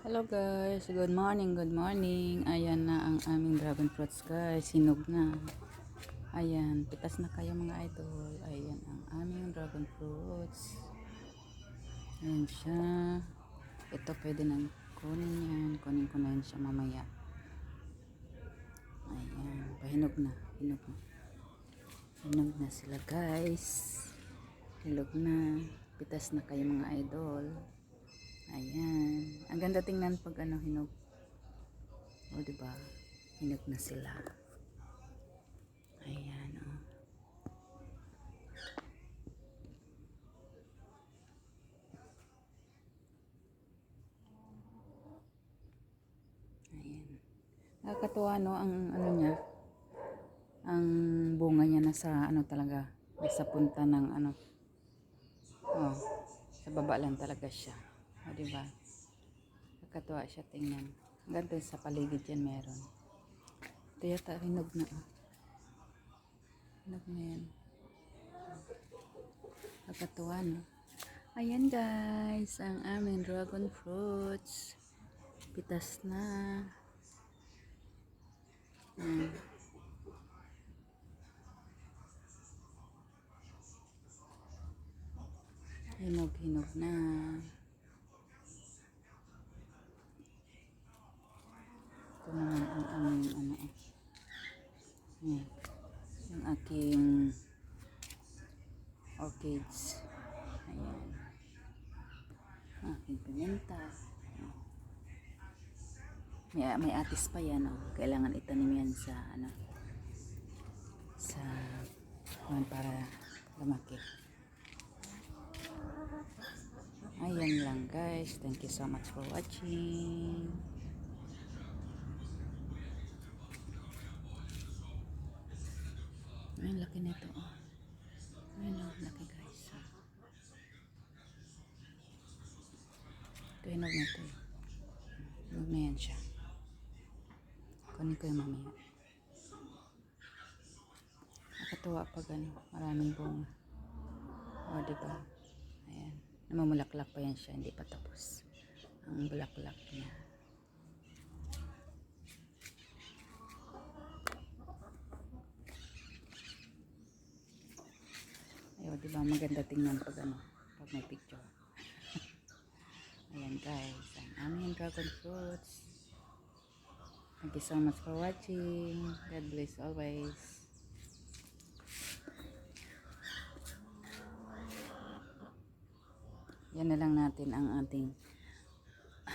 Hello guys, good morning, good morning. Ayan na ang aming dragon fruits guys, hinog na. Ayan, pitas na kayo mga idol. Ayan ang aming dragon fruits. Ayan siya. Ito pwede nang kunin yan. Kunin ko na yan siya mamaya. Ayan, pahinog na. Hinog na. Hinog na sila guys. Hinog na. Pitas na kayo mga idol. Ayan. Ang ganda tingnan pag hinog. O, diba? Hinog na sila. Ayan, o. Ayan. Nakakatuwa, no? Ang niya. Ang bunga niya nasa, talaga. Nasa punta ng, Oh, sa baba lang talaga siya. O, diba? Nakakatuwa siya tingnan. Ang ganda sa paligid yan meron. Ito yata, hinog na, o. Hinog na yan. Nakakatuwa, no? Ayan guys, ang aming dragon fruits. Pitas na. Hinog na. Ito naman ang aming yung aking orchids. Ayan. Aking pimenta. May atis pa yan, oh. Kailangan itanim yan sa sa para lumaki. Ayan lang guys. Thank you so much for watching. Ayan, laki nito, oh. Ayan, oh, laki guys. Ito, hinog na ito. Hinog na yan siya. Kunin ko yung mamaya. Nakatuwa pag maraming bunga. O, diba? Ayan. Namumulaklak pa yan siya. Hindi pa tapos. Ang bulaklak niya. Ayo, diba? Maganda tingnan pag pag may picture. Ayan guys. Ang aming dragon fruits. Thank you so much for watching. God bless always. Yan na lang natin ang ating